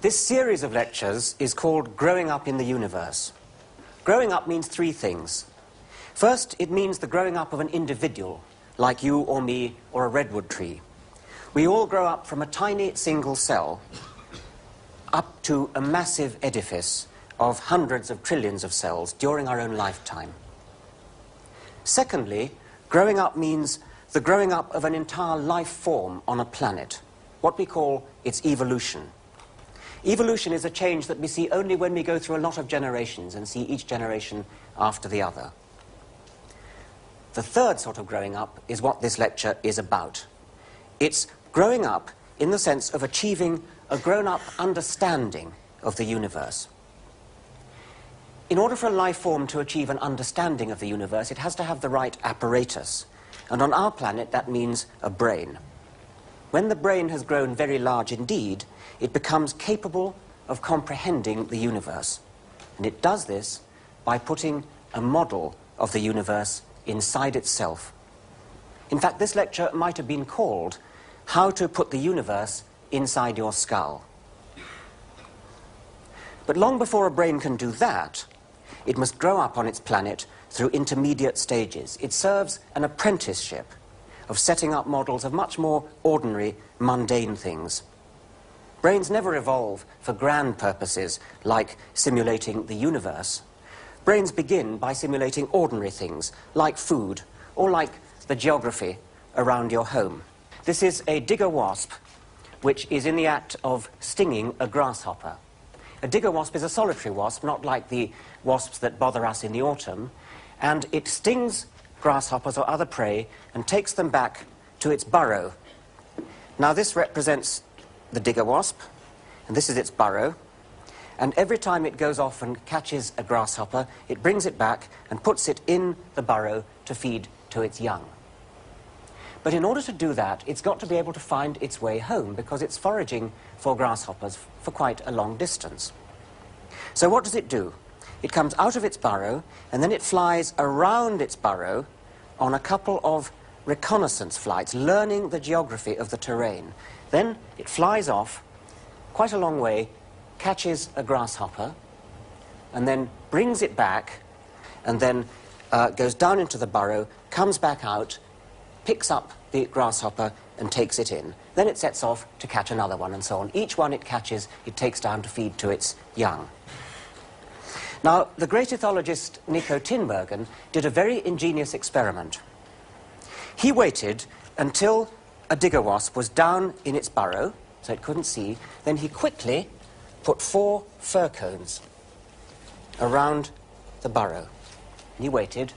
This series of lectures is called Growing Up in the Universe. Growing up means three things. First, it means the growing up of an individual, like you or me or a redwood tree. We all grow up from a tiny single cell up to a massive edifice of hundreds of trillions of cells during our own lifetime. Secondly, growing up means the growing up of an entire life form on a planet, what we call its evolution. Evolution is a change that we see only when we go through a lot of generations and see each generation after the other. The third sort of growing up is what this lecture is about. It's growing up in the sense of achieving a grown-up understanding of the universe. In order for a life form to achieve an understanding of the universe, it has to have the right apparatus. And on our planet, that means a brain. When the brain has grown very large indeed, it becomes capable of comprehending the universe. And it does this by putting a model of the universe inside itself. In fact, this lecture might have been called How to Put the Universe Inside Your Skull. But long before a brain can do that, it must grow up on its planet through intermediate stages. It serves an apprenticeship of setting up models of much more ordinary, mundane things. Brains never evolve for grand purposes like simulating the universe. Brains begin by simulating ordinary things like food or like the geography around your home. This is a digger wasp which is in the act of stinging a grasshopper. A digger wasp is a solitary wasp, not like the wasps that bother us in the autumn, and it stings grasshoppers or other prey and takes them back to its burrow. Now this represents the digger wasp, and this is its burrow, and every time it goes off and catches a grasshopper, it brings it back and puts it in the burrow to feed to its young. But in order to do that, it's got to be able to find its way home because it's foraging for grasshoppers for quite a long distance. So what does it do? It comes out of its burrow, and then it flies around its burrow on a couple of reconnaissance flights, learning the geography of the terrain. Then it flies off quite a long way, catches a grasshopper, and then brings it back, and then goes down into the burrow, comes back out, picks up the grasshopper, and takes it in. Then it sets off to catch another one, and so on. Each one it catches, it takes down to feed to its young. Now, the great ethologist Nico Tinbergen did a very ingenious experiment. He waited until a digger wasp was down in its burrow, so it couldn't see. Then he quickly put 4 fir cones around the burrow. He waited,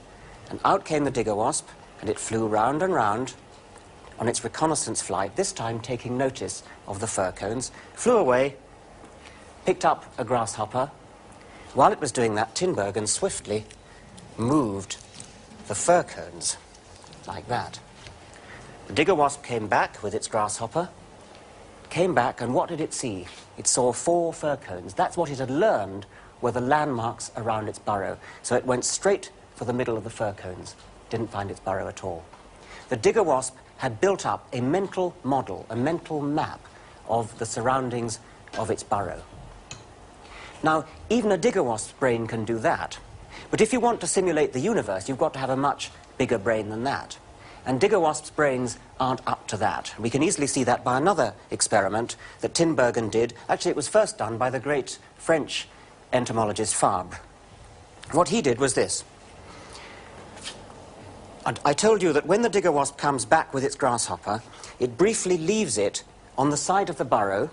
and out came the digger wasp, and it flew round and round on its reconnaissance flight, this time taking notice of the fir cones, flew away, picked up a grasshopper. While it was doing that, Tinbergen swiftly moved the fir cones, like that. The digger wasp came back with its grasshopper, came back, and what did it see? It saw 4 fir cones. That's what it had learned were the landmarks around its burrow. So it went straight for the middle of the fir cones, didn't find its burrow at all. The digger wasp had built up a mental model, a mental map of the surroundings of its burrow. Now, even a digger wasp's brain can do that. But if you want to simulate the universe, you've got to have a much bigger brain than that. And digger wasps' brains aren't up to that. We can easily see that by another experiment that Tinbergen did. Actually, it was first done by the great French entomologist Fabre. What he did was this. And I told you that when the digger wasp comes back with its grasshopper, it briefly leaves it on the side of the burrow,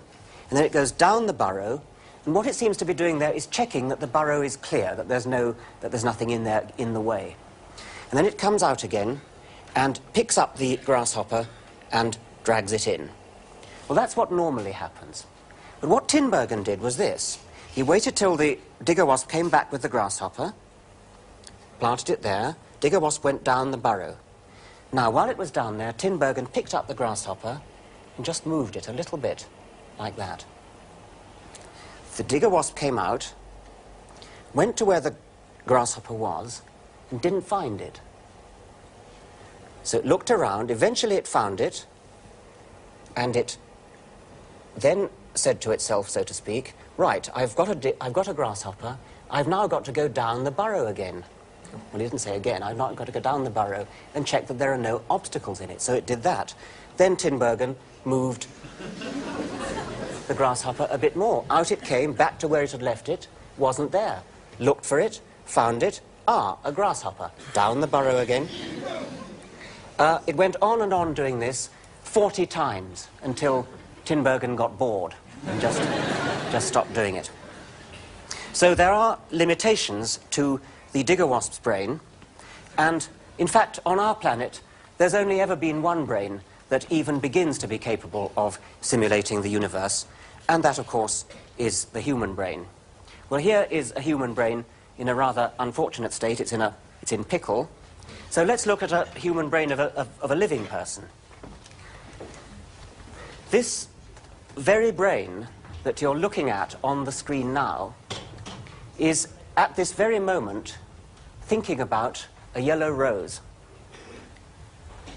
and then it goes down the burrow. And what it seems to be doing there is checking that the burrow is clear, that there's nothing in there in the way. And then it comes out again and picks up the grasshopper and drags it in. Well, that's what normally happens. But what Tinbergen did was this. He waited till the digger wasp came back with the grasshopper, planted it there. Digger wasp went down the burrow. Now, while it was down there, Tinbergen picked up the grasshopper and just moved it a little bit, like that. The digger wasp came out, went to where the grasshopper was, and didn't find it. So it looked around, eventually it found it, and it then said to itself, so to speak, right, I've got a grasshopper, I've now got to go down the burrow again. Well, he didn't say again, I've now got to go down the burrow and check that there are no obstacles in it. So it did that. Then Tinbergen moved the grasshopper a bit more. Out it came, back to where it had left it, wasn't there. Looked for it, found it, a grasshopper. Down the burrow again. It went on doing this 40 times until Tinbergen got bored and just stopped doing it. So there are limitations to the digger wasp's brain, and in fact on our planet there's only ever been one brain that even begins to be capable of simulating the universe, and that of course is the human brain. Well, here is a human brain in a rather unfortunate state. It's in pickle. So let's look at a human brain of a living person. This very brain that you're looking at on the screen now is at this very moment thinking about a yellow rose.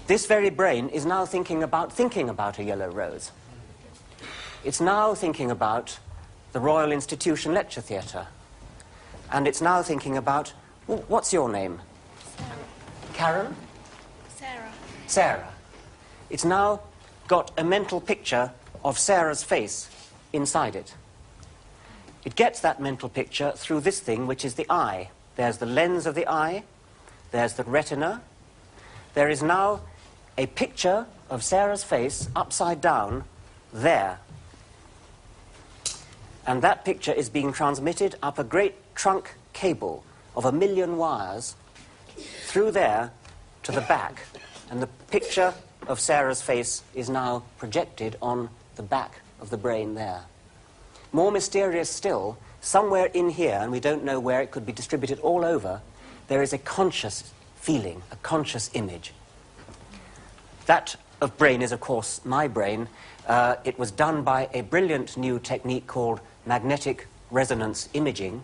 This very brain is now thinking about a yellow rose. It's now thinking about the Royal Institution Lecture Theatre. And it's now thinking about, well, what's your name? Sarah. Karen? Sarah. Sarah. It's now got a mental picture of Sarah's face inside it. It gets that mental picture through this thing, which is the eye. There's the lens of the eye. There's the retina. There is now a picture of Sarah's face upside down there. And that picture is being transmitted up a great trunk cable of 1 million wires through there to the back. And the picture of Sarah's face is now projected on the back of the brain there. More mysterious still, somewhere in here, and we don't know where, it could be distributed all over, there is a conscious feeling, a conscious image. That of brain is, of course, my brain. It was done by a brilliant new technique called magnetic resonance imaging,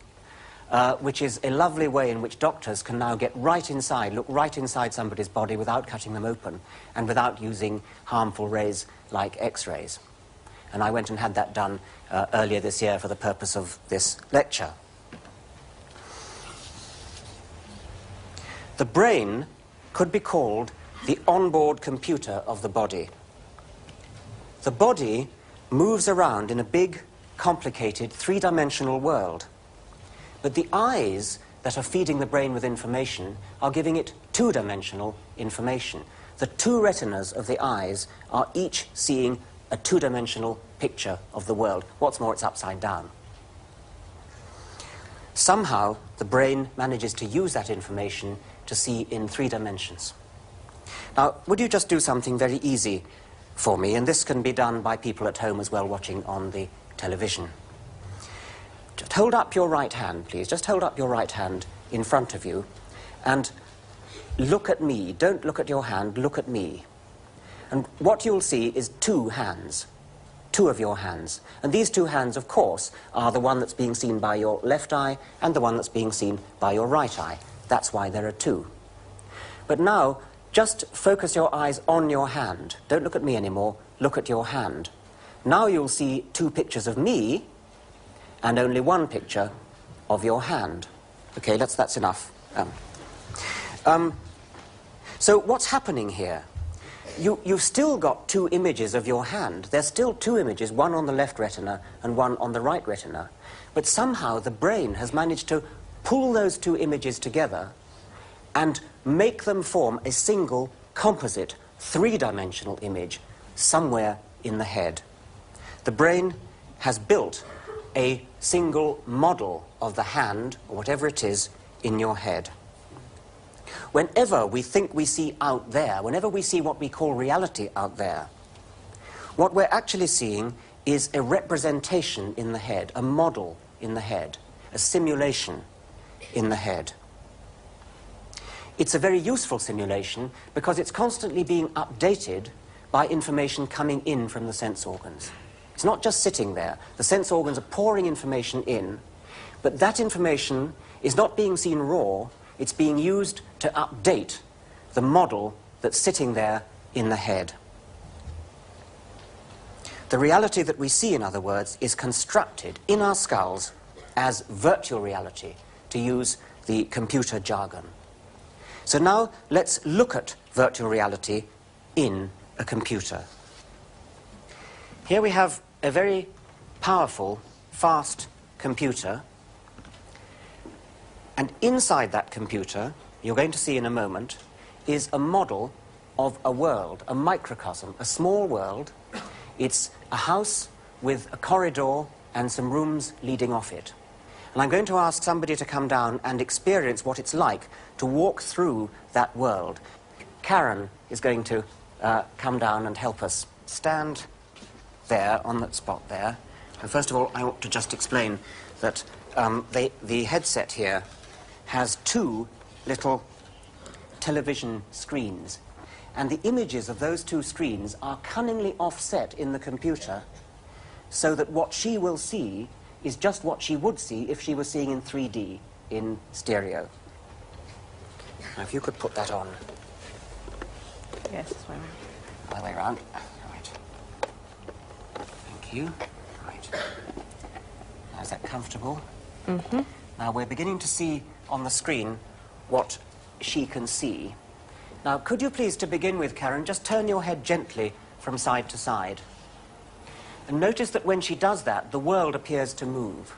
which is a lovely way in which doctors can now get right inside, look right inside somebody's body without cutting them open and without using harmful rays like X-rays. And I went and had that done earlier this year for the purpose of this lecture. The brain could be called the onboard computer of the body. The body moves around in a big, complicated, three-dimensional world. But the eyes that are feeding the brain with information are giving it two-dimensional information. The two retinas of the eyes are each seeing a two-dimensional picture of the world. What's more, it's upside down. Somehow, the brain manages to use that information to see in 3 dimensions. Now, would you just do something very easy for me? And this can be done by people at home as well, watching on the television. Just hold up your right hand, please. Just hold up your right hand in front of you and look at me. Don't look at your hand, look at me. And what you'll see is 2 hands, 2 of your hands. And these 2 hands, of course, are the one that's being seen by your left eye and the one that's being seen by your right eye. That's why there are 2. But now, just focus your eyes on your hand. Don't look at me anymore, look at your hand. Now you'll see 2 pictures of me and only 1 picture of your hand. Okay, that's enough. So what's happening here? You've still got 2 images of your hand. There's still 2 images, one on the left retina and one on the right retina. But somehow the brain has managed to pull those 2 images together and make them form a single composite 3-dimensional image somewhere in the head. The brain has built a single model of the hand, or whatever it is, in your head. Whenever we think we see out there, whenever we see what we call reality out there, what we're actually seeing is a representation in the head, a model in the head, a simulation in the head. It's a very useful simulation because it's constantly being updated by information coming in from the sense organs. It's not just sitting there. The sense organs are pouring information in, but that information is not being seen raw. It's being used to update the model that's sitting there in the head. The reality that we see, in other words, is constructed in our skulls as virtual reality, to use the computer jargon. So now let's look at virtual reality in a computer. Here we have a very powerful, fast computer, and inside that computer, you're going to see in a moment, is a model of a world, a microcosm, a small world. It's a house with a corridor and some rooms leading off it. And I'm going to ask somebody to come down and experience what it's like to walk through that world. Karen is going to come down and help us. Stand there, on that spot there. And first of all, I ought to just explain that the headset here has two little television screens. And the images of those two screens are cunningly offset in the computer so that what she will see is just what she would see if she was seeing in 3D, in stereo. Now, if you could put that on. Yes, this way around. Other way around. Right. Thank you. Right. Now, is that comfortable? Mm-hmm. Now, we're beginning to see on the screen what she can see. Now, could you please, to begin with, Karen, just turn your head gently from side to side. And notice that when she does that, the world appears to move.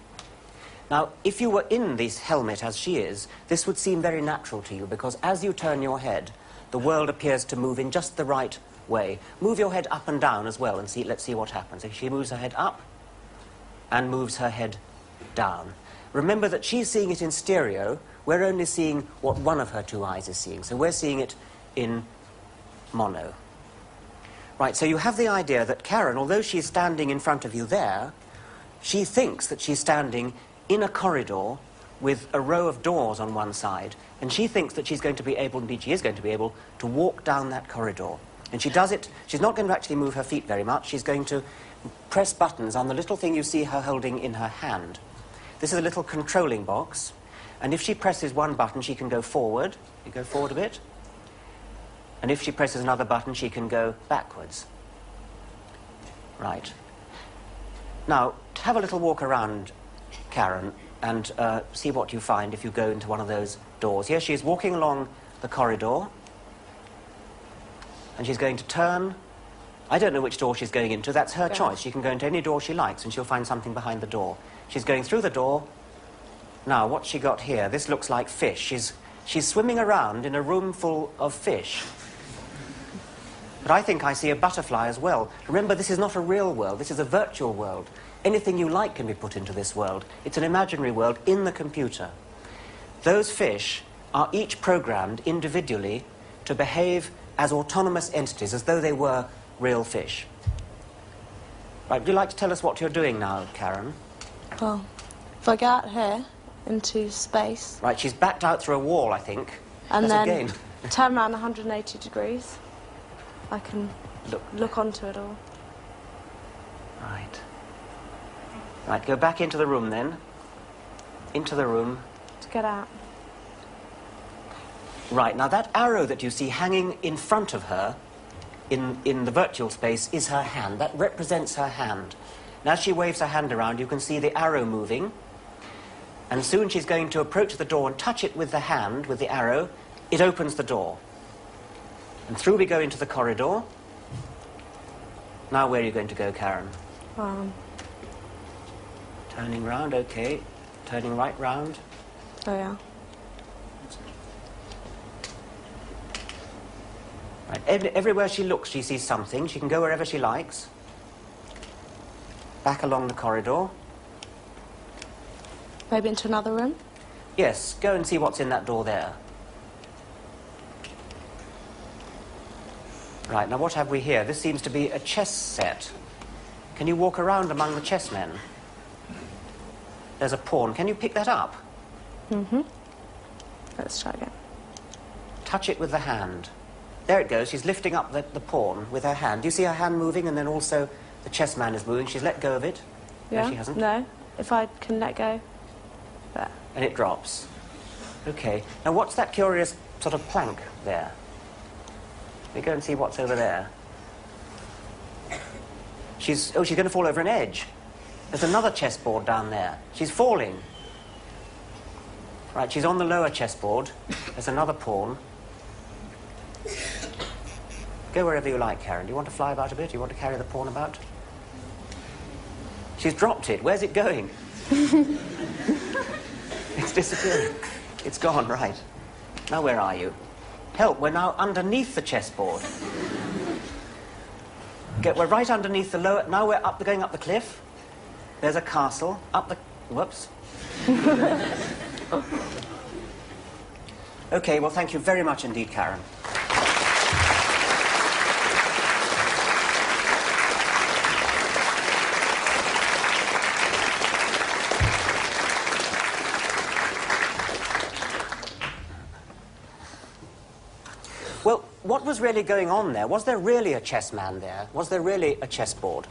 Now, if you were in this helmet as she is, this would seem very natural to you, because as you turn your head, the world appears to move in just the right way. Move your head up and down as well, and let's see what happens. If she moves her head up and moves her head down. Remember that she's seeing it in stereo. We're only seeing what one of her two eyes is seeing. So we're seeing it in mono. Right, so you have the idea that Karen, although she's standing in front of you there, she thinks that she's standing in a corridor with a row of doors on one side, and she thinks that she's going to be able, indeed she is going to be able, to walk down that corridor. And she does it, she's not going to actually move her feet very much, she's going to press buttons on the little thing you see her holding in her hand. This is a little controlling box, and if she presses one button, she can go forward. You go forward a bit. And if she presses another button, she can go backwards. Right. Now, have a little walk around, Karen, and see what you find if you go into one of those doors. Here she is walking along the corridor, and she's going to turn. I don't know which door she's going into. That's her choice. She can go into any door she likes, and she'll find something behind the door. She's going through the door. Now, what's she got here? This looks like fish. She's swimming around in a room full of fish. But I think I see a butterfly as well. Remember, this is not a real world. This is a virtual world. Anything you like can be put into this world. It's an imaginary world in the computer. Those fish are each programmed individually to behave as autonomous entities, as though they were real fish. Right, would you like to tell us what you're doing now, Karen? Well, if I get out here into space... Right, she's backed out through a wall, I think. And That's then a game. turn around 180 degrees. I can look onto it all. Right. Right, go back into the room then. Into the room. To get out. Right, now that arrow that you see hanging in front of her in the virtual space is her hand. That represents her hand. And as she waves her hand around, you can see the arrow moving. And soon she's going to approach the door and touch it with the hand, with the arrow. It opens the door. And through we go into the corridor. Now where are you going to go, Karen? Turning round, okay. Turning right round. Oh, yeah. Right. Everywhere she looks, she sees something. She can go wherever she likes. Back along the corridor. Maybe into another room? Yes, go and see what's in that door there. Right, now what have we here? This seems to be a chess set. Can you walk around among the chessmen? There's a pawn. Can you pick that up? Mm-hmm. Let's try again. Touch it with the hand. There it goes. She's lifting up the pawn with her hand. Do you see her hand moving, and then also the chessman is moving? She's let go of it. Yeah. No, she hasn't. No. If I can let go. There. And it drops. Okay. Now what's that curious sort of plank there? We go and see what's over there. She's going to fall over an edge. There's another chessboard down there. She's falling. Right, she's on the lower chessboard. There's another pawn. Go wherever you like, Karen. Do you want to fly about a bit? Do you want to carry the pawn about? She's dropped it. Where's it going? It's disappearing. It's gone, right. Now where are you? Help, we're now underneath the chessboard. We're right underneath the lower... Now we're going up the cliff. There's a castle. Up the... Whoops. OK, well, thank you very much indeed, Karen. Well, what was really going on there? Was there really a chessman there? Was there really a chessboard?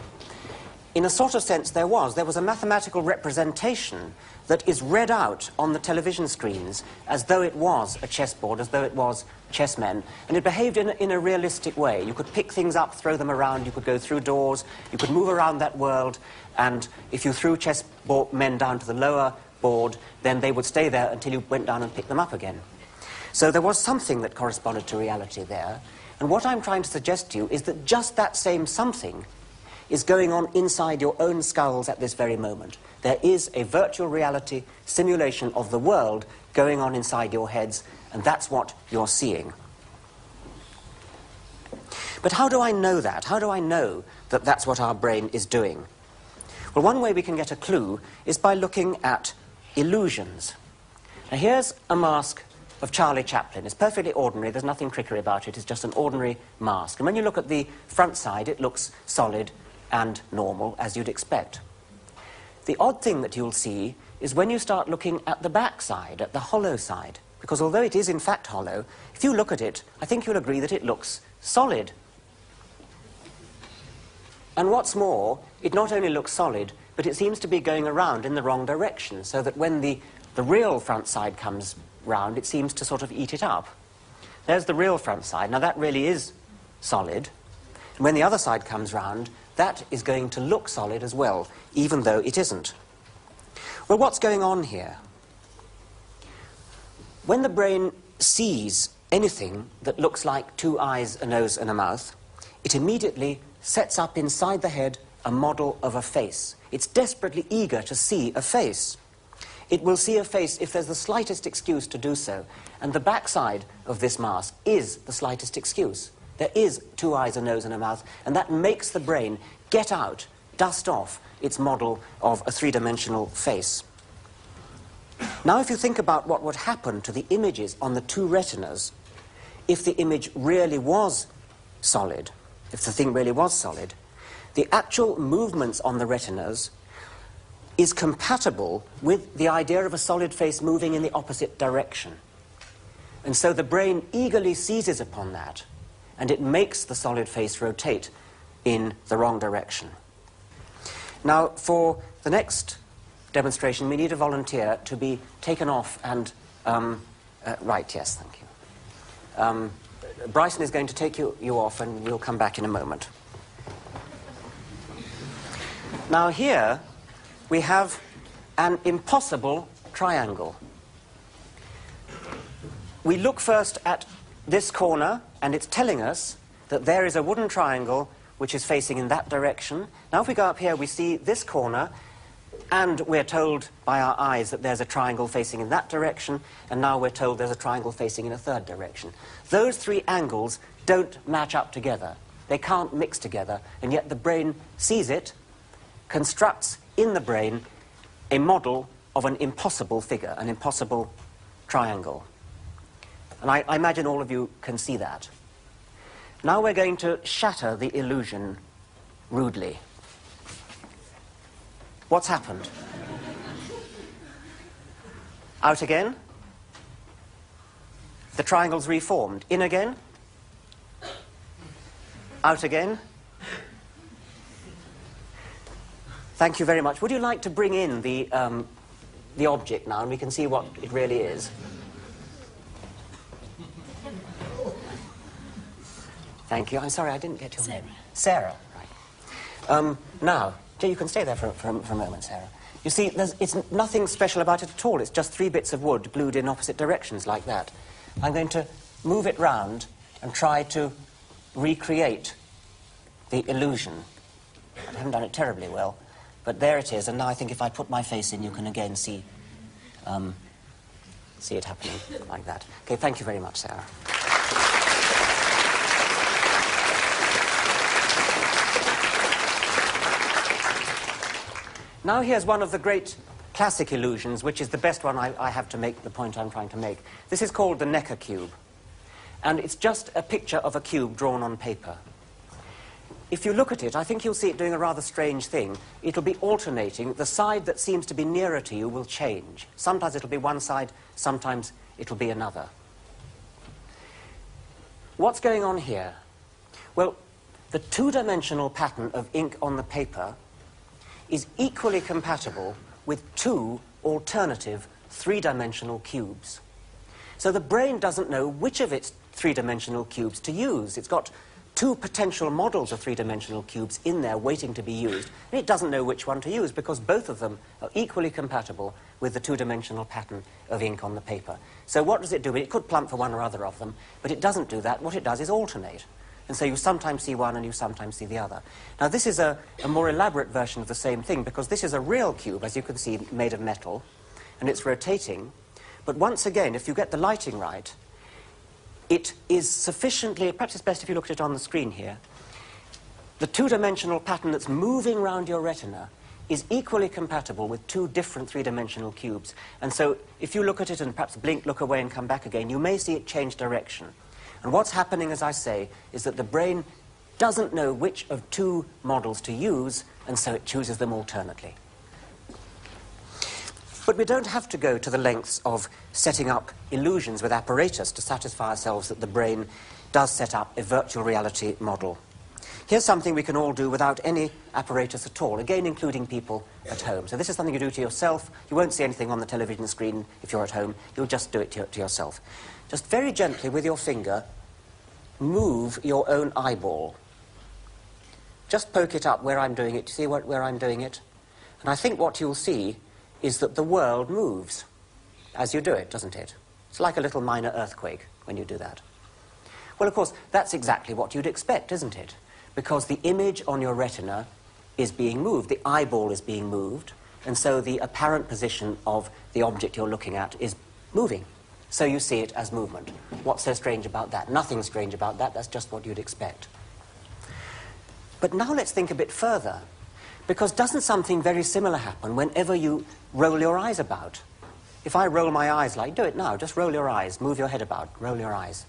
In a sort of sense, there was. There was a mathematical representation that is read out on the television screens as though it was a chessboard, as though it was chessmen. And it behaved in a realistic way. You could pick things up, throw them around, you could go through doors, you could move around that world, and if you threw men down to the lower board, then they would stay there until you went down and picked them up again. So there was something that corresponded to reality there. And what I'm trying to suggest to you is that just that same something is going on inside your own skulls at this very moment. There is a virtual reality simulation of the world going on inside your heads, and that's what you're seeing. But how do I know that? How do I know that that's what our brain is doing? Well, one way we can get a clue is by looking at illusions. Now, here's a mask of Charlie Chaplin. It's perfectly ordinary. There's nothing trickery about it. It's just an ordinary mask. And when you look at the front side, it looks solid and normal, as you'd expect. The odd thing that you'll see is when you start looking at the back side, at the hollow side, because although it is in fact hollow, if you look at it, I think you'll agree that it looks solid. And what's more, it not only looks solid, but it seems to be going around in the wrong direction, so that when the real front side comes round, it seems to sort of eat it up. There's the real front side. Now, that really is solid. And when the other side comes round, that is going to look solid as well, even though it isn't. Well, what's going on here? When the brain sees anything that looks like two eyes, a nose, and a mouth, it immediately sets up inside the head a model of a face. It's desperately eager to see a face. It will see a face if there's the slightest excuse to do so. And the backside of this mask is the slightest excuse. There is two eyes, a nose, and a mouth, and that makes the brain get out, dust off its model of a three-dimensional face. Now, if you think about what would happen to the images on the two retinas if the image really was solid, if the thing really was solid, the actual movements on the retinas is compatible with the idea of a solid face moving in the opposite direction. And so the brain eagerly seizes upon that, and it makes the solid face rotate in the wrong direction. Now, for the next demonstration, we need a volunteer to be taken off and... right, yes, thank you. Bryson is going to take you off, and we'll come back in a moment. Now, here we have an impossible triangle. We look first at this corner, and it's telling us that there is a wooden triangle which is facing in that direction. Now, if we go up here, we see this corner, and we're told by our eyes that there's a triangle facing in that direction, and now we're told there's a triangle facing in a third direction. Those three angles don't match up together. They can't mix together, and yet the brain sees it, constructs in the brain a model of an impossible figure, an impossible triangle. And I imagine all of you can see that. Now we're going to shatter the illusion rudely. What's happened? Out again. The triangle's reformed. In again. Out again. Thank you very much. Would you like to bring in the object now, and we can see what it really is? Thank you. I'm sorry, I didn't get your name. Sarah, right. Now, you can stay there for a moment, Sarah. You see, it's nothing special about it at all. It's just 3 bits of wood glued in opposite directions like that. I'm going to move it round and try to recreate the illusion. I haven't done it terribly well, but there it is. And now I think if I put my face in, you can again see it happening like that. Okay, thank you very much, Sarah. Now here's one of the great classic illusions, which is the best one I have to make the point I'm trying to make. This is called the Necker cube. And it's just a picture of a cube drawn on paper. If you look at it, I think you'll see it doing a rather strange thing. It'll be alternating. The side that seems to be nearer to you will change. Sometimes it'll be one side, sometimes it'll be another. What's going on here? Well, the 2-dimensional pattern of ink on the paper is equally compatible with 2 alternative 3-dimensional cubes. So the brain doesn't know which of its 3-dimensional cubes to use. It's got 2 potential models of 3-dimensional cubes in there waiting to be used, and it doesn't know which one to use because both of them are equally compatible with the 2-dimensional pattern of ink on the paper. So what does it do? It could plump for one or other of them, but it doesn't do that. What it does is alternate. And so you sometimes see one and you sometimes see the other. Now this is a more elaborate version of the same thing because this is a real cube, as you can see, made of metal, and it's rotating. But once again, if you get the lighting right, it is sufficiently, perhaps it's best if you look at it on the screen here, the 2-dimensional pattern that's moving around your retina is equally compatible with 2 different 3-dimensional cubes. And so if you look at it and perhaps blink, look away and come back again, you may see it change direction. And what's happening, as I say, is that the brain doesn't know which of 2 models to use, and so it chooses them alternately. But we don't have to go to the lengths of setting up illusions with apparatus to satisfy ourselves that the brain does set up a virtual reality model. Here's something we can all do without any apparatus at all, again including people at home. So this is something you do to yourself. You won't see anything on the television screen if you're at home. You'll just do it to yourself. Just very gently with your finger, move your own eyeball. Just poke it up where I'm doing it. See where I'm doing it? And I think what you'll see is that the world moves as you do it, doesn't it? It's like a little minor earthquake when you do that. Well, of course, that's exactly what you'd expect, isn't it? Because the image on your retina is being moved, the eyeball is being moved, and so the apparent position of the object you're looking at is moving. So you see it as movement. What's so strange about that? Nothing strange about that, that's just what you'd expect. But now let's think a bit further, because doesn't something very similar happen whenever you roll your eyes about? If I roll my eyes like, do it now, just roll your eyes, move your head about, roll your eyes.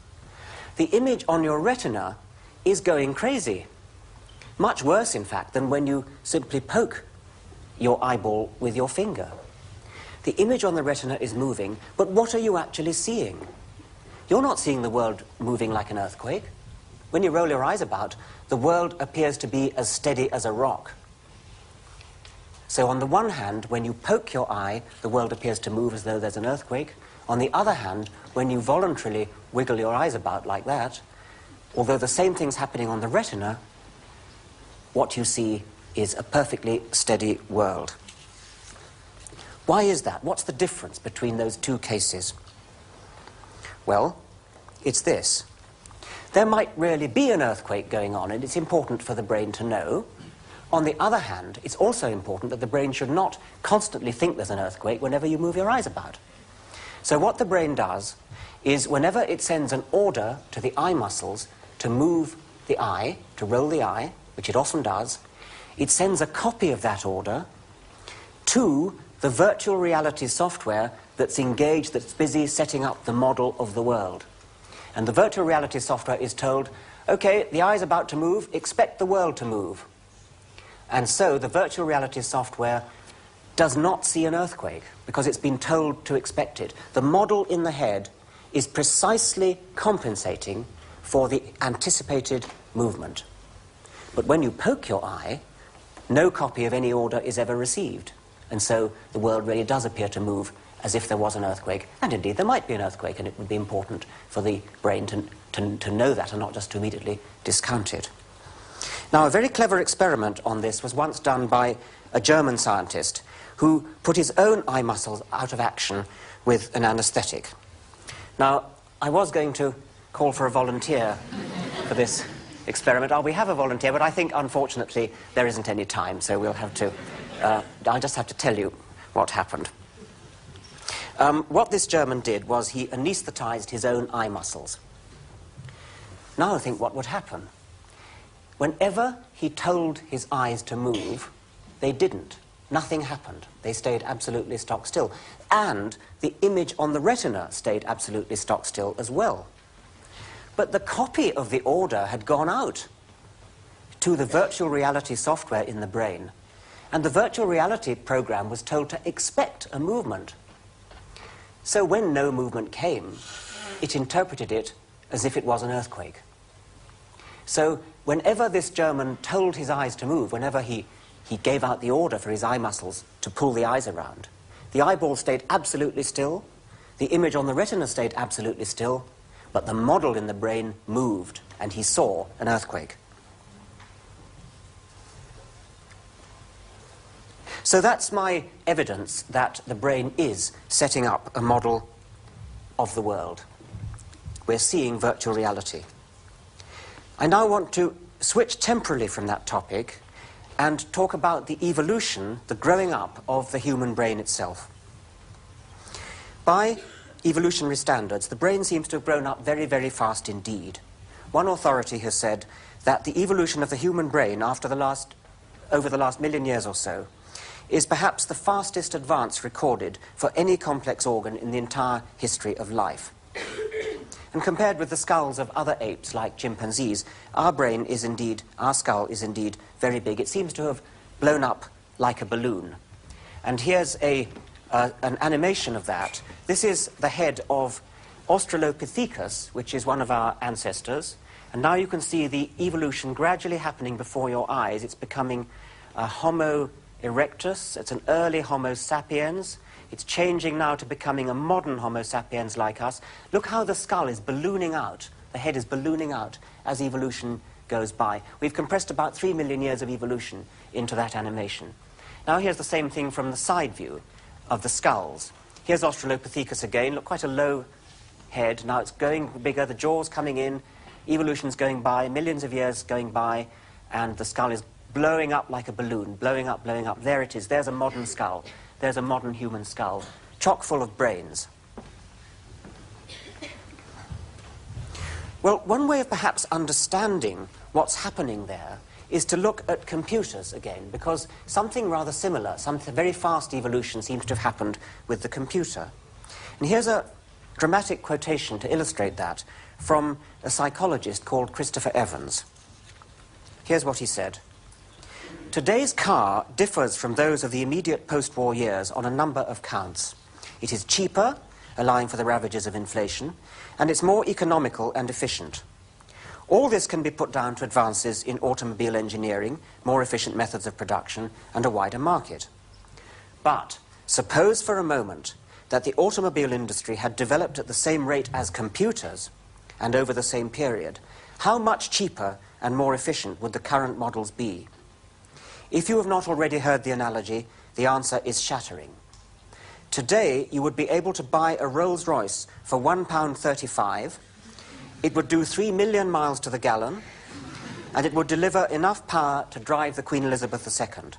The image on your retina is going crazy. Much worse, in fact, than when you simply poke your eyeball with your finger. The image on the retina is moving, but what are you actually seeing? You're not seeing the world moving like an earthquake. When you roll your eyes about, the world appears to be as steady as a rock. So on the one hand, when you poke your eye, the world appears to move as though there's an earthquake. On the other hand, when you voluntarily wiggle your eyes about like that, although the same thing's happening on the retina, what you see is a perfectly steady world. Why is that? What's the difference between those 2 cases? Well, it's this. There might really be an earthquake going on, and it's important for the brain to know. On the other hand, it's also important that the brain should not constantly think there's an earthquake whenever you move your eyes about. So what the brain does is whenever it sends an order to the eye muscles to move the eye, to roll the eye, which it often does, it sends a copy of that order to the virtual reality software that's engaged, that's busy setting up the model of the world. And the virtual reality software is told, okay, the eye's about to move, expect the world to move. And so the virtual reality software does not see an earthquake because it's been told to expect it. The model in the head is precisely compensating for the anticipated movement. But when you poke your eye, no copy of any order is ever received. And so the world really does appear to move as if there was an earthquake. And indeed, there might be an earthquake, and it would be important for the brain to know that and not just to immediately discount it. Now, a very clever experiment on this was once done by a German scientist who put his own eye muscles out of action with an anesthetic. Now, I was going to call for a volunteer for this experiment. We have a volunteer, but I think, unfortunately, there isn't any time, so we'll have to... I'll just have to tell you what happened. What this German did was he anesthetized his own eye muscles. Now I think what would happen. Whenever he told his eyes to move, they didn't. Nothing happened. They stayed absolutely stock still. And the image on the retina stayed absolutely stock still as well. But the copy of the order had gone out to the virtual reality software in the brain. And the virtual reality program was told to expect a movement. So when no movement came, it interpreted it as if it was an earthquake. So whenever this German told his eyes to move, whenever he gave out the order for his eye muscles to pull the eyes around, the eyeball stayed absolutely still, the image on the retina stayed absolutely still, but the model in the brain moved, and he saw an earthquake. So that's my evidence that the brain is setting up a model of the world. We're seeing virtual reality. I now want to switch temporarily from that topic and talk about the evolution, the growing up of the human brain itself. By evolutionary standards, the brain seems to have grown up very, very fast indeed. One authority has said that the evolution of the human brain over the last million years or so is perhaps the fastest advance recorded for any complex organ in the entire history of life. And compared with the skulls of other apes like chimpanzees, our skull is indeed very big. It seems to have blown up like a balloon. And here's an animation of that. This is the head of Australopithecus, which is one of our ancestors. And now you can see the evolution gradually happening before your eyes. It's becoming a Homo erectus. It's an early Homo sapiens. It's changing now to becoming a modern Homo sapiens like us. Look how the skull is ballooning out. The head is ballooning out as evolution goes by. We've compressed about 3 million years of evolution into that animation. Now here's the same thing from the side view of the skulls. Here's Australopithecus again. Look, quite a low head. Now it's going bigger, the jaw's coming in, evolution's going by, millions of years going by, and the skull is blowing up like a balloon, blowing up, blowing up. There it is. There's a modern skull. There's a modern human skull, chock full of brains. Well, one way of perhaps understanding what's happening there is to look at computers again, because something rather similar, some very fast evolution seems to have happened with the computer. And here's a dramatic quotation to illustrate that from a psychologist called Christopher Evans. Here's what he said. Today's car differs from those of the immediate post-war years on a number of counts. It is cheaper, allowing for the ravages of inflation, and it's more economical and efficient. All this can be put down to advances in automobile engineering, more efficient methods of production, and a wider market. But suppose for a moment that the automobile industry had developed at the same rate as computers, and over the same period, how much cheaper and more efficient would the current models be? If you have not already heard the analogy, the answer is shattering. Today, you would be able to buy a Rolls-Royce for £1.35. It would do 3 million miles to the gallon, and it would deliver enough power to drive the Queen Elizabeth II.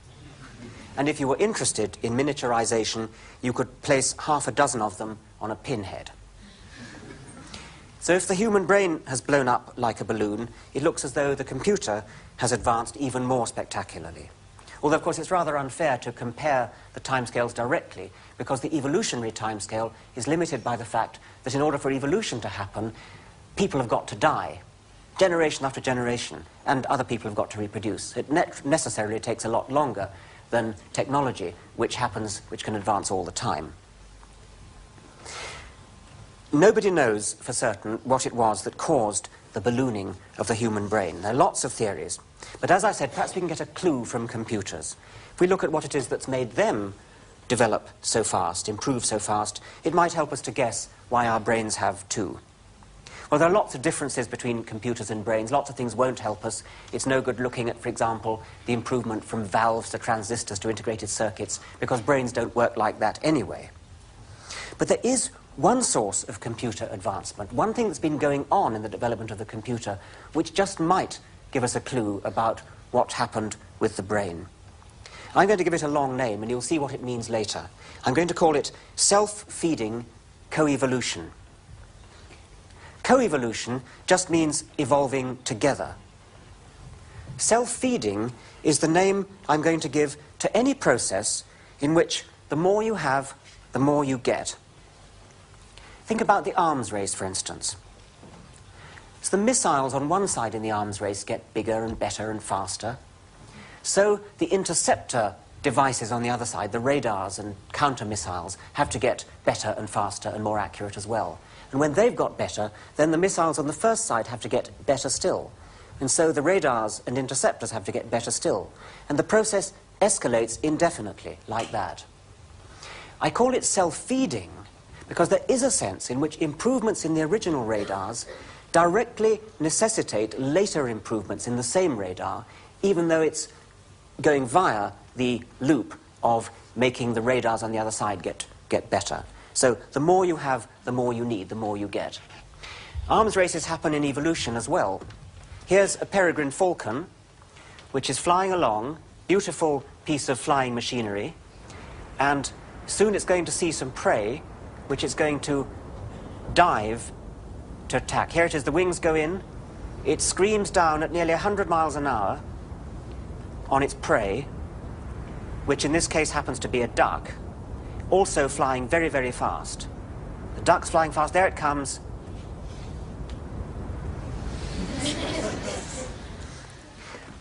And if you were interested in miniaturization, you could place half a dozen of them on a pinhead. So if the human brain has blown up like a balloon, it looks as though the computer has advanced even more spectacularly. Although, of course, it's rather unfair to compare the timescales directly, because the evolutionary timescale is limited by the fact that in order for evolution to happen, people have got to die, generation after generation, and other people have got to reproduce. It necessarily takes a lot longer than technology, which can advance all the time. Nobody knows for certain what it was that caused the ballooning of the human brain. There are lots of theories. But as I said, perhaps we can get a clue from computers. If we look at what it is that's made them develop so fast, improve so fast, it might help us to guess why our brains have too. Well, there are lots of differences between computers and brains. Lots of things won't help us. It's no good looking at, for example, the improvement from valves to transistors to integrated circuits, because brains don't work like that anyway. But there is one source of computer advancement, one thing that's been going on in the development of the computer, which just might give us a clue about what happened with the brain. I'm going to give it a long name, and you'll see what it means later. I'm going to call it self-feeding coevolution. Coevolution just means evolving together. Self-feeding is the name I'm going to give to any process in which the more you have, the more you get. Think about the arms race, for instance. So the missiles on one side in the arms race get bigger and better and faster. So the interceptor devices on the other side, the radars and counter-missiles, have to get better and faster and more accurate as well. And when they've got better, then the missiles on the first side have to get better still. And so the radars and interceptors have to get better still. And the process escalates indefinitely, like that. I call it self-feeding because there is a sense in which improvements in the original radars directly necessitate later improvements in the same radar, even though it's going via the loop of making the radars on the other side get better. So the more you have, the more you need, the more you get. Arms races happen in evolution as well. Here's a peregrine falcon, which is flying along, beautiful piece of flying machinery, and soon it's going to see some prey, which it's going to dive to attack. Here it is, the wings go in, it screams down at nearly 100 miles an hour on its prey, which in this case happens to be a duck, also flying very, very fast. The duck's flying fast, there it comes.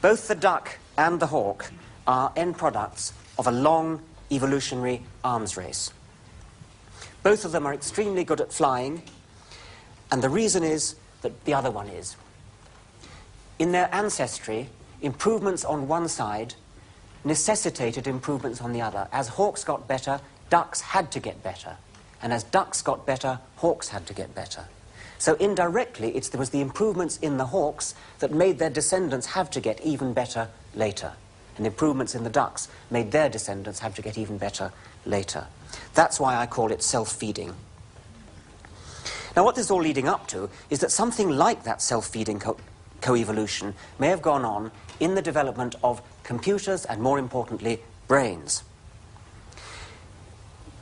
Both the duck and the hawk are end products of a long evolutionary arms race. Both of them are extremely good at flying, and the reason is that the other one is. In their ancestry, improvements on one side necessitated improvements on the other. As hawks got better, ducks had to get better. And as ducks got better, hawks had to get better. So indirectly, it was the improvements in the hawks that made their descendants have to get even better later. And improvements in the ducks made their descendants have to get even better later. That's why I call it self-feeding. Now, what this is all leading up to is that something like that self-feeding coevolution may have gone on in the development of computers and, more importantly, brains.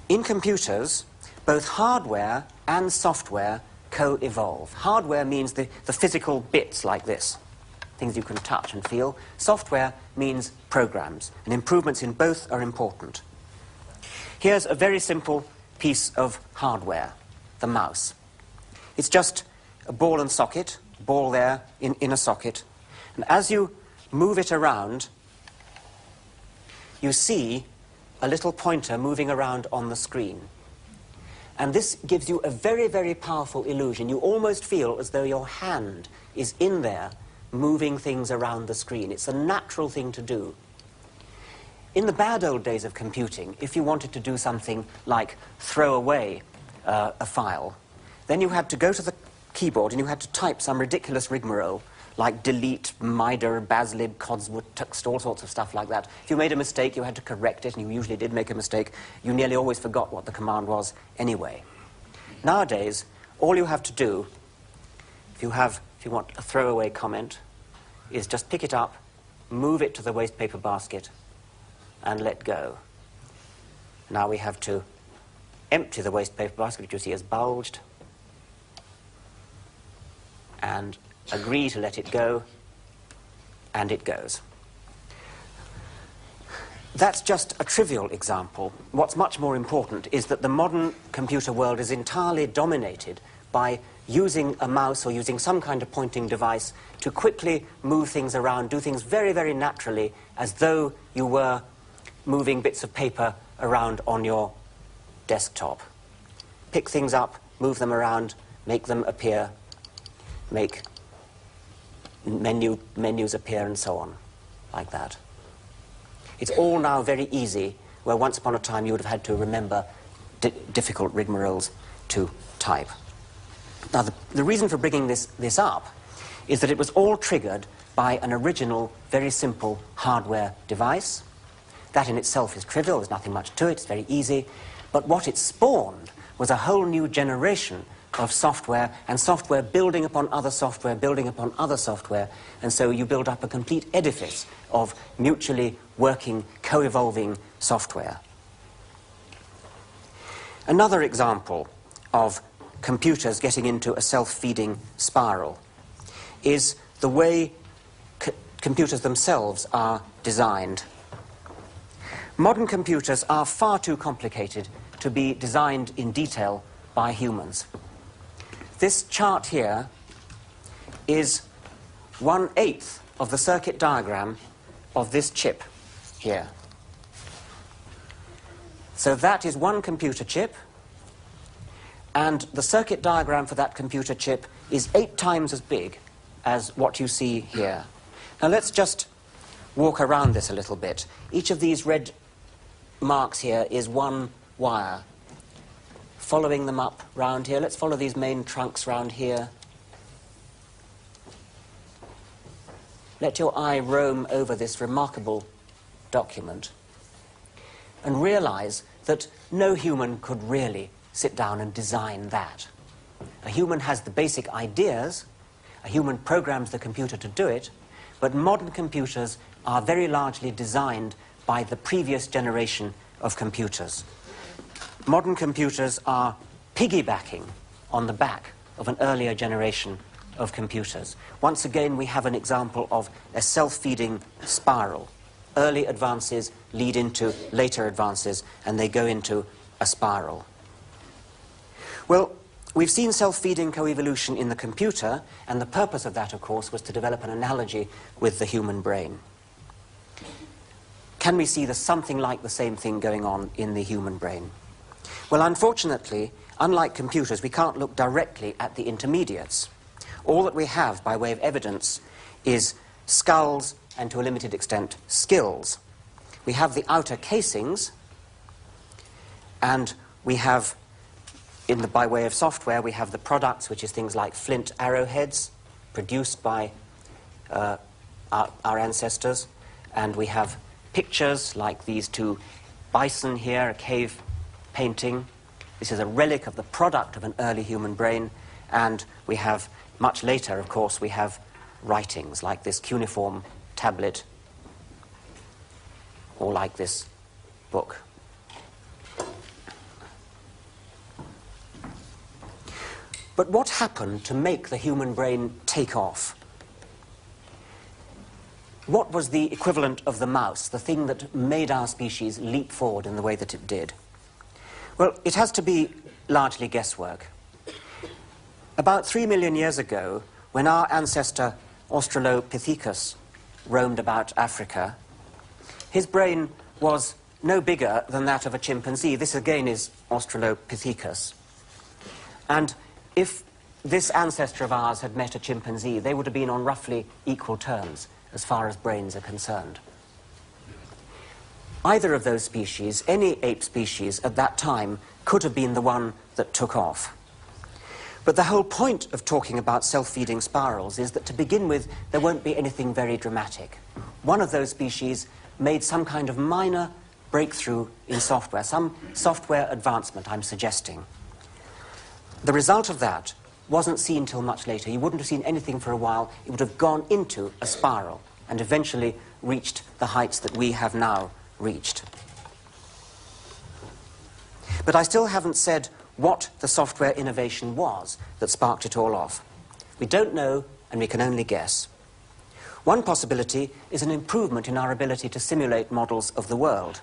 In computers, both hardware and software co-evolve. Hardware means the physical bits like this, things you can touch and feel. Software means programs, and improvements in both are important. Here's a very simple piece of hardware, the mouse. It's just a ball and socket, ball there in a socket, and as you move it around, you see a little pointer moving around on the screen. And this gives you a very, very powerful illusion. You almost feel as though your hand is in there moving things around the screen. It's a natural thing to do. In the bad old days of computing, if you wanted to do something like throw away a file, then you had to go to the keyboard and you had to type some ridiculous rigmarole, like delete, mider, baslib, codswood, tuxt, all sorts of stuff like that. If you made a mistake, you had to correct it, and you usually did make a mistake. You nearly always forgot what the command was anyway. Nowadays, all you have to do, if you want a throwaway comment, is just pick it up, move it to the waste paper basket, and let go. Now we have to empty the waste paper basket, which you see is bulged, and agree to let it go, and it goes. That's just a trivial example. What's much more important is that the modern computer world is entirely dominated by using a mouse or using some kind of pointing device to quickly move things around, do things very, very naturally, as though you were moving bits of paper around on your desktop. Pick things up, move them around, make them appear, make menus appear, and so on, like that. It's all now very easy, where once upon a time you would have had to remember difficult rigmaroles to type. Now, the reason for bringing this up is that it was all triggered by an original, very simple hardware device. That in itself is trivial, there's nothing much to it, it's very easy. But what it spawned was a whole new generation of software, and software building upon other software, building upon other software, and so you build up a complete edifice of mutually working, co-evolving software. Another example of computers getting into a self-feeding spiral is the way computers themselves are designed. Modern computers are far too complicated to be designed in detail by humans. This chart here is 1/8 of the circuit diagram of this chip here. So that is one computer chip, and the circuit diagram for that computer chip is 8 times as big as what you see here. Now let's just walk around this a little bit. Each of these red marks here is one wire. Following them up round here, let's follow these main trunks round here. Let your eye roam over this remarkable document and realize that no human could really sit down and design that. A human has the basic ideas, a human programs the computer to do it, but modern computers are very largely designed by the previous generation of computers. Modern computers are piggybacking on the back of an earlier generation of computers. Once again, we have an example of a self-feeding spiral. Early advances lead into later advances, and they go into a spiral. Well, we've seen self-feeding coevolution in the computer, and the purpose of that, of course, was to develop an analogy with the human brain. Can we see there's something like the same thing going on in the human brain? Well, unfortunately, unlike computers, we can't look directly at the intermediates. All that we have by way of evidence is skulls and, to a limited extent, skills. We have the outer casings, and we have, by way of software, we have the products, which is things like flint arrowheads produced by our ancestors, and we have pictures like these two bison here, a cave painting. This is a relic of the product of an early human brain, and we have, much later, of course, we have writings like this cuneiform tablet, or like this book. But what happened to make the human brain take off? What was the equivalent of the mouse, the thing that made our species leap forward in the way that it did? Well, it has to be largely guesswork. About 3 million years ago, when our ancestor Australopithecus roamed about Africa, his brain was no bigger than that of a chimpanzee. This again is Australopithecus. And if this ancestor of ours had met a chimpanzee, they would have been on roughly equal terms as far as brains are concerned. Either of those species, any ape species at that time, could have been the one that took off. But the whole point of talking about self-feeding spirals is that to begin with, there won't be anything very dramatic. One of those species made some kind of minor breakthrough in software, some software advancement, I'm suggesting. The result of that wasn't seen till much later. You wouldn't have seen anything for a while. It would have gone into a spiral and eventually reached the heights that we have now reached. But I still haven't said what the software innovation was that sparked it all off. We don't know, and we can only guess. One possibility is an improvement in our ability to simulate models of the world.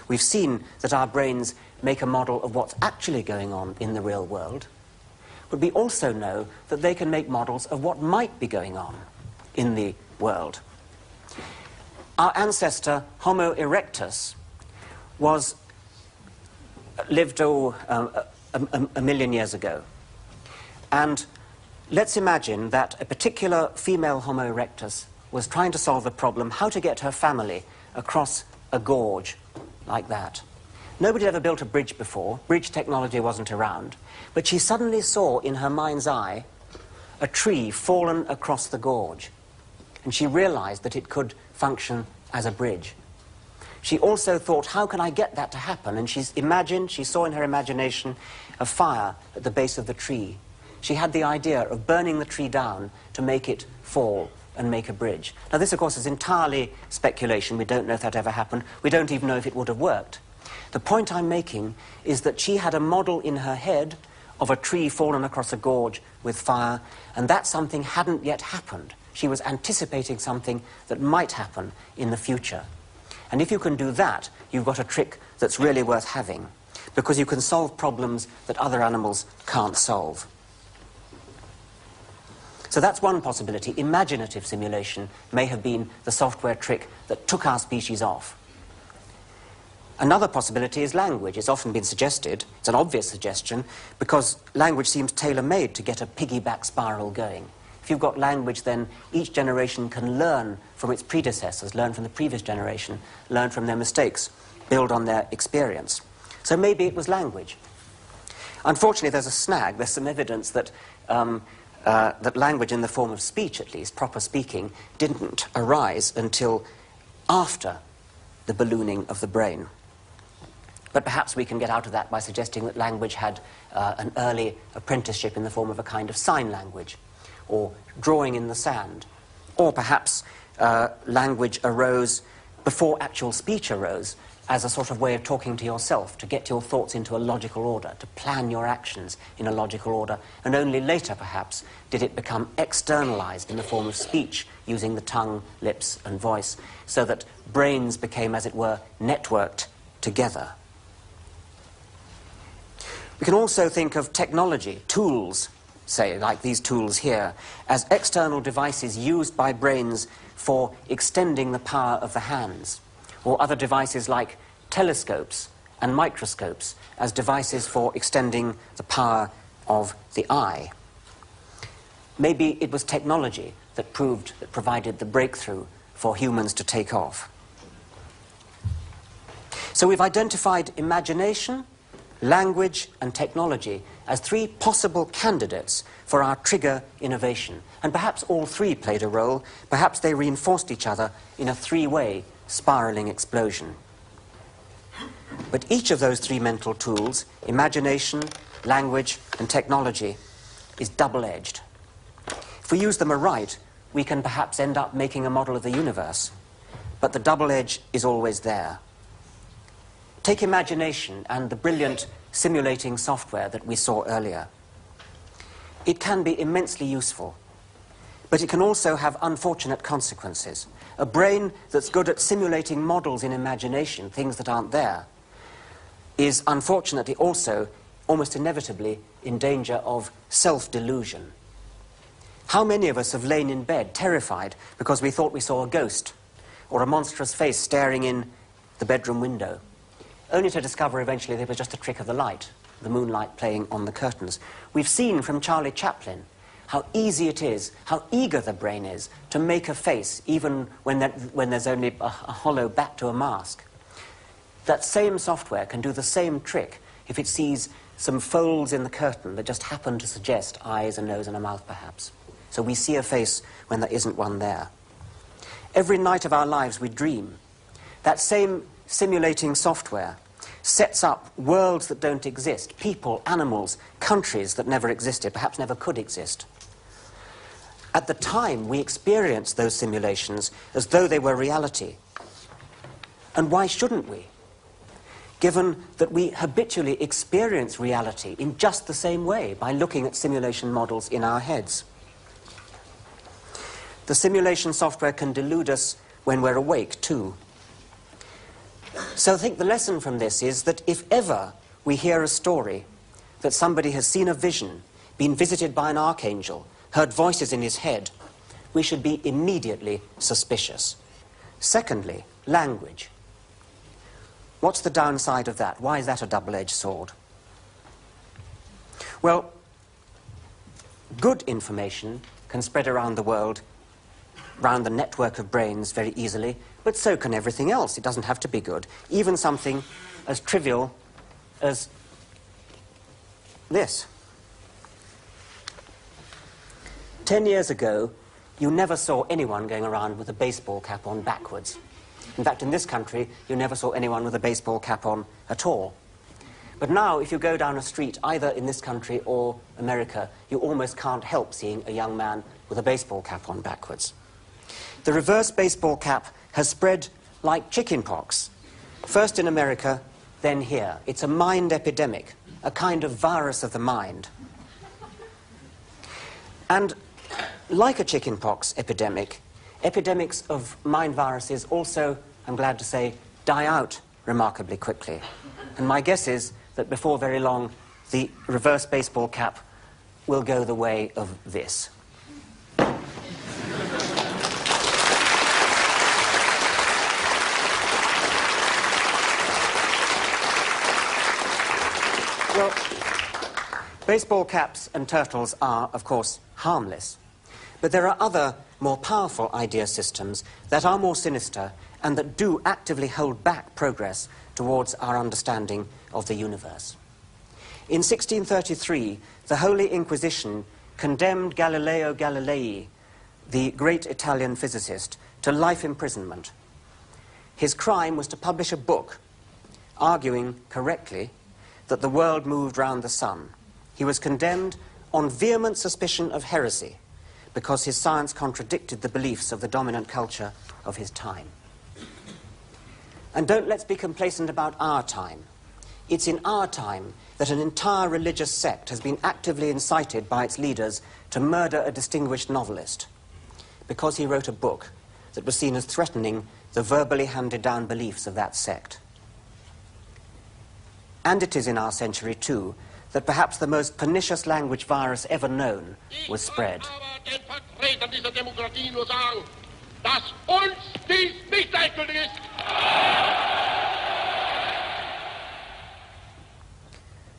We've seen that our brains make a model of what's actually going on in the real world, but we also know that they can make models of what might be going on in the world. Our ancestor, Homo erectus, lived a million years ago. And let's imagine that a particular female Homo erectus was trying to solve the problem how to get her family across a gorge like that. Nobody had ever built a bridge before. Bridge technology wasn't around. But she suddenly saw in her mind's eye a tree fallen across the gorge. And she realized that it could function as a bridge. She also thought, how can I get that to happen? And she saw in her imagination a fire at the base of the tree. She had the idea of burning the tree down to make it fall and make a bridge. Now this, of course, is entirely speculation. We don't know if that ever happened. We don't even know if it would have worked. The point I'm making is that she had a model in her head of a tree fallen across a gorge with fire, and that something hadn't yet happened. She was anticipating something that might happen in the future. And if you can do that, you've got a trick that's really worth having, because you can solve problems that other animals can't solve. So that's one possibility. Imaginative simulation may have been the software trick that took our species off. Another possibility is language. It's often been suggested, it's an obvious suggestion, because language seems tailor-made to get a piggyback spiral going. If you've got language, then each generation can learn from its predecessors, learn from the previous generation, learn from their mistakes, build on their experience. So maybe it was language. Unfortunately, there's a snag. There's some evidence that that language in the form of speech, at least, proper speaking, didn't arise until after the ballooning of the brain. But perhaps we can get out of that by suggesting that language had an early apprenticeship in the form of a kind of sign language, or drawing in the sand. Or perhaps language arose before actual speech arose, as a sort of way of talking to yourself, to get your thoughts into a logical order, to plan your actions in a logical order, and only later, perhaps, did it become externalized in the form of speech, using the tongue, lips, and voice, so that brains became, as it were, networked together. We can also think of technology, tools, say, like these tools here, as external devices used by brains for extending the power of the hands, or other devices like telescopes and microscopes as devices for extending the power of the eye. Maybe it was technology that provided the breakthrough for humans to take off. So we've identified imagination, language, and technology as three possible candidates for our trigger innovation. And perhaps all three played a role. Perhaps they reinforced each other in a three-way spiraling explosion. But each of those three mental tools, imagination, language, and technology, is double-edged. If we use them aright, we can perhaps end up making a model of the universe. But the double edge is always there. Take imagination and the brilliant simulating software that we saw earlier. It can be immensely useful, but it can also have unfortunate consequences. A brain that's good at simulating models in imagination, things that aren't there, is unfortunately also, almost inevitably, in danger of self-delusion. How many of us have lain in bed terrified because we thought we saw a ghost or a monstrous face staring in the bedroom window, only to discover eventually that it was just a trick of the light, the moonlight playing on the curtains? We've seen from Charlie Chaplin how easy it is, how eager the brain is to make a face, even when there's only a hollow back to a mask. That same software can do the same trick if it sees some folds in the curtain that just happen to suggest eyes, a nose, and a mouth, perhaps. So we see a face when there isn't one there. Every night of our lives we dream. That same simulating software sets up worlds that don't exist, people, animals, countries that never existed, perhaps never could exist. At the time, we experience those simulations as though they were reality. And why shouldn't we? Given that we habitually experience reality in just the same way by looking at simulation models in our heads. The simulation software can delude us when we're awake, too. So I think the lesson from this is that if ever we hear a story that somebody has seen a vision, been visited by an archangel, heard voices in his head, we should be immediately suspicious. Secondly, language. What's the downside of that? Why is that a double-edged sword? Well, good information can spread around the world, around the network of brains very easily. But so can everything else. It doesn't have to be good. Even something as trivial as this. 10 years ago, you never saw anyone going around with a baseball cap on backwards. In fact, in this country, you never saw anyone with a baseball cap on at all. But now, if you go down a street, either in this country or America, you almost can't help seeing a young man with a baseball cap on backwards. The reverse baseball cap has spread like chickenpox, first in America, then here. It's a mind epidemic, a kind of virus of the mind. And like a chickenpox epidemic, epidemics of mind viruses also, I'm glad to say, die out remarkably quickly. And my guess is that before very long, the reverse baseball cap will go the way of this. Well, baseball caps and turtles are, of course, harmless. But there are other, more powerful idea systems that are more sinister and that do actively hold back progress towards our understanding of the universe. In 1633, the Holy Inquisition condemned Galileo Galilei, the great Italian physicist, to life imprisonment. His crime was to publish a book arguing correctly that the world moved round the sun. He was condemned on vehement suspicion of heresy because his science contradicted the beliefs of the dominant culture of his time. And let's be complacent about our time. It's in our time that an entire religious sect has been actively incited by its leaders to murder a distinguished novelist because he wrote a book that was seen as threatening the verbally handed down beliefs of that sect. And it is in our century, too, that perhaps the most pernicious language virus ever known was spread.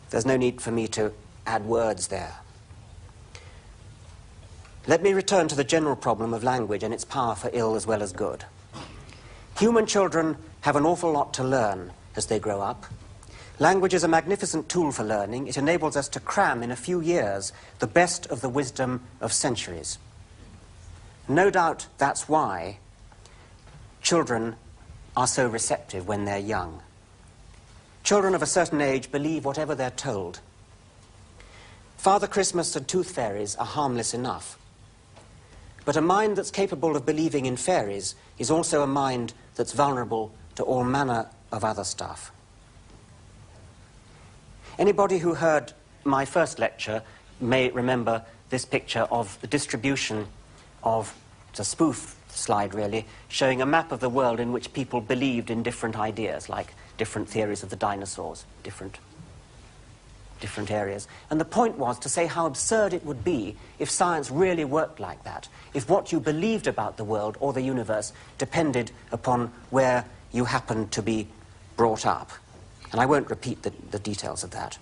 There's no need for me to add words there. Let me return to the general problem of language and its power for ill as well as good. Human children have an awful lot to learn as they grow up. Language is a magnificent tool for learning. It enables us to cram in a few years the best of the wisdom of centuries. No doubt that's why children are so receptive when they're young. Children of a certain age believe whatever they're told. Father Christmas and tooth fairies are harmless enough. But a mind that's capable of believing in fairies is also a mind that's vulnerable to all manner of other stuff. Anybody who heard my first lecture may remember this picture of the distribution of, it's a spoof slide really, showing a map of the world in which people believed in different ideas, like different theories of the dinosaurs, different areas. And the point was to say how absurd it would be if science really worked like that, if what you believed about the world or the universe depended upon where you happened to be brought up. And I won't repeat the details of that.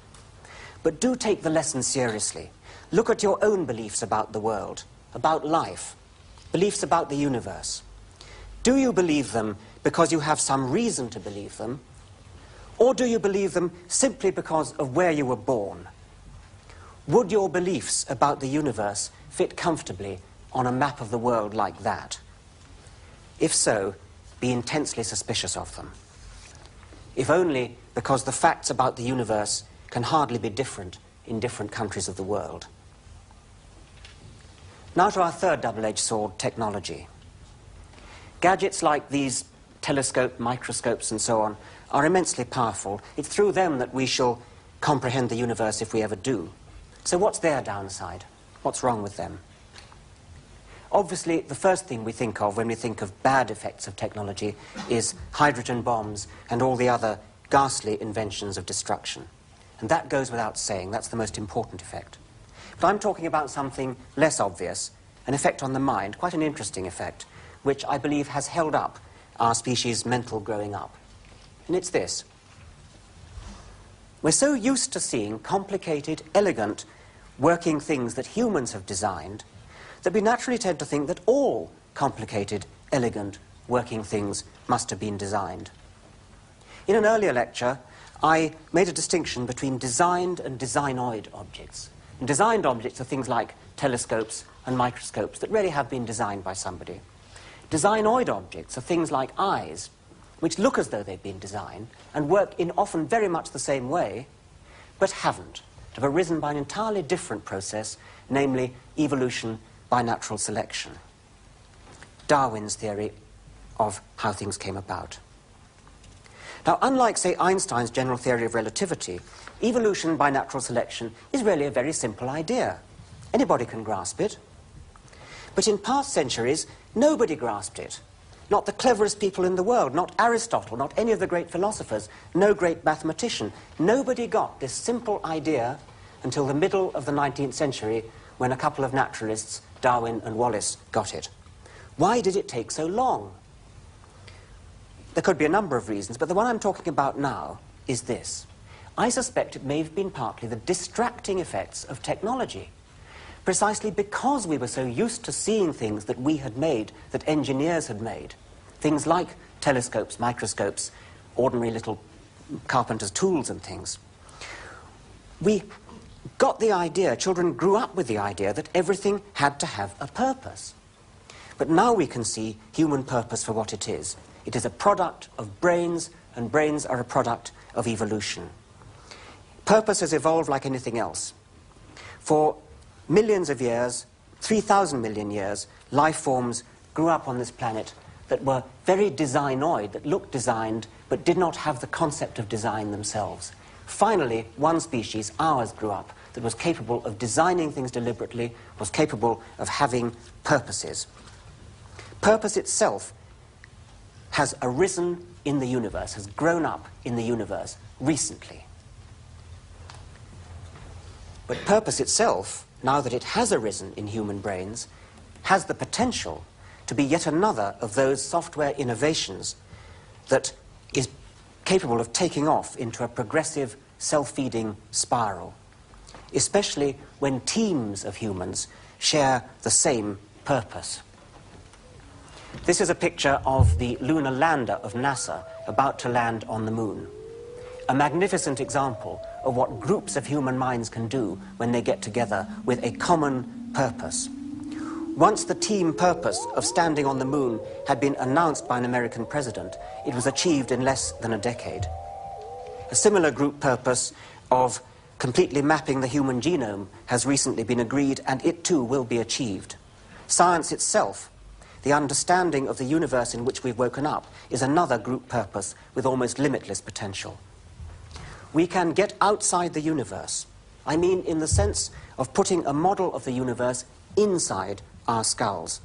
But do take the lesson seriously. Look at your own beliefs about the world, about life, beliefs about the universe. Do you believe them because you have some reason to believe them? Or do you believe them simply because of where you were born? Would your beliefs about the universe fit comfortably on a map of the world like that? If so, be intensely suspicious of them. If only because the facts about the universe can hardly be different in different countries of the world. Now to our third double-edged sword, technology. Gadgets like these telescope, microscopes and so on are immensely powerful. It's through them that we shall comprehend the universe if we ever do. So what's their downside? What's wrong with them? Obviously, the first thing we think of when we think of bad effects of technology is hydrogen bombs and all the other ghastly inventions of destruction. And that goes without saying. That's the most important effect. But I'm talking about something less obvious, an effect on the mind, quite an interesting effect, which I believe has held up our species' mental growing up. And it's this. We're so used to seeing complicated, elegant, working things that humans have designed that we naturally tend to think that all complicated, elegant, working things must have been designed. In an earlier lecture, I made a distinction between designed and designoid objects. And designed objects are things like telescopes and microscopes that really have been designed by somebody. Designoid objects are things like eyes, which look as though they've been designed and work in often very much the same way, but haven't, have arisen by an entirely different process, namely evolution by natural selection. Darwin's theory of how things came about. Now, unlike, say, Einstein's general theory of relativity, evolution by natural selection is really a very simple idea. Anybody can grasp it. But in past centuries, nobody grasped it. Not the cleverest people in the world, not Aristotle, not any of the great philosophers, no great mathematician. Nobody got this simple idea until the middle of the 19th century, when a couple of naturalists, Darwin and Wallace, got it. Why did it take so long? There could be a number of reasons, but the one I'm talking about now is this. I suspect it may have been partly the distracting effects of technology. Precisely because we were so used to seeing things that we had made, that engineers had made, things like telescopes, microscopes, ordinary little carpenter's tools and things, we got the idea, children grew up with the idea that everything had to have a purpose. But now we can see human purpose for what it is. It is a product of brains, and brains are a product of evolution. Purpose has evolved like anything else. For millions of years, 3,000 million years, life forms grew up on this planet that were very designoid, that looked designed, but did not have the concept of design themselves. Finally, one species, ours, grew up that was capable of designing things deliberately, was capable of having purposes. Purpose itself has arisen in the universe, has grown up in the universe recently. But purpose itself, now that it has arisen in human brains, has the potential to be yet another of those software innovations that is capable of taking off into a progressive, self-feeding spiral, especially when teams of humans share the same purpose. This is a picture of the lunar lander of NASA about to land on the moon. A magnificent example of what groups of human minds can do when they get together with a common purpose. Once the team purpose of standing on the moon had been announced by an American president, it was achieved in less than a decade. A similar group purpose of completely mapping the human genome has recently been agreed, and it too will be achieved. Science itself, the understanding of the universe in which we've woken up, is another group purpose with almost limitless potential. We can get outside the universe. I mean in the sense of putting a model of the universe inside our skulls.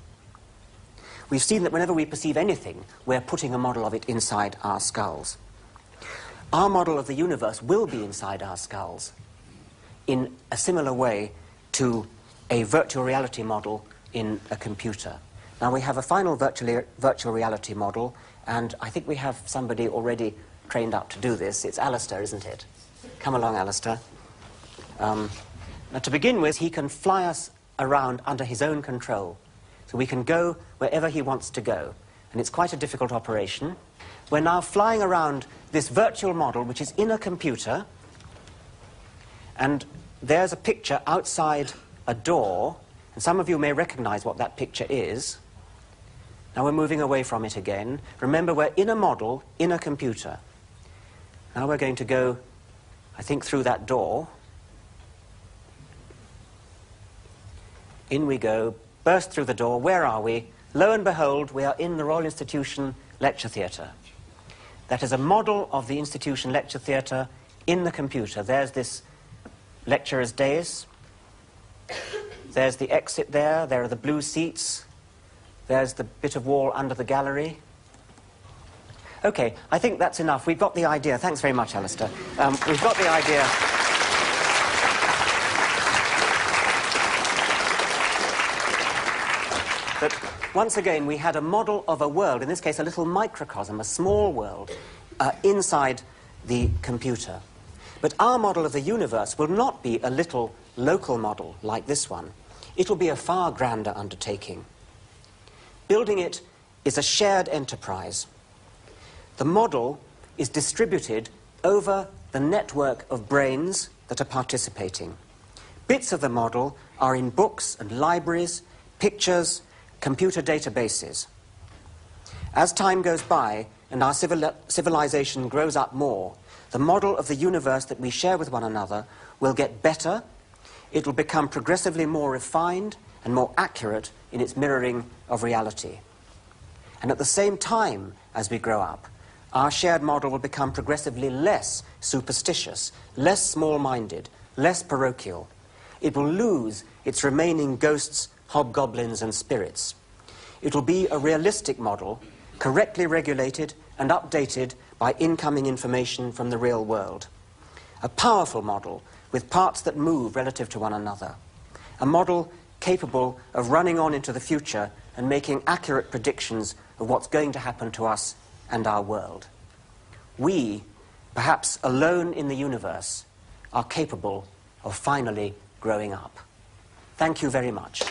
We've seen that whenever we perceive anything, we're putting a model of it inside our skulls. Our model of the universe will be inside our skulls in a similar way to a virtual reality model in a computer. Now, we have a final virtual reality model, and I think we have somebody already trained up to do this. It's Alistair, isn't it? Come along, Alistair. Now, to begin with, he can fly us around under his own control. So we can go wherever he wants to go. And it's quite a difficult operation. We're now flying around this virtual model, which is in a computer. And there's a picture outside a door. And some of you may recognize what that picture is. Now we're moving away from it again. Remember, we're in a model, in a computer. Now we're going to go, I think, through that door. In we go, burst through the door. Where are we? Lo and behold, we are in the Royal Institution Lecture Theatre. That is a model of the Institution Lecture Theatre in the computer. There's this lecturer's dais. There's the exit there. There are the blue seats. There's the bit of wall under the gallery. OK, I think that's enough. We've got the idea. Thanks very much, Alistair. We've got the idea. That once again, we had a model of a world, in this case a little microcosm, a small world, inside the computer. But our model of the universe will not be a little local model like this one. It will be a far grander undertaking. Building it is a shared enterprise. The model is distributed over the network of brains that are participating. Bits of the model are in books and libraries, pictures, computer databases. As time goes by and our civilization grows up more, the model of the universe that we share with one another will get better. It will become progressively more refined and more accurate in its mirroring of reality. And at the same time as we grow up, our shared model will become progressively less superstitious, less small-minded, less parochial. It will lose its remaining ghosts, hobgoblins, and spirits. It will be a realistic model, correctly regulated and updated by incoming information from the real world. A powerful model with parts that move relative to one another. A model capable of running on into the future and making accurate predictions of what's going to happen to us and our world. We, perhaps alone in the universe, are capable of finally growing up. Thank you very much.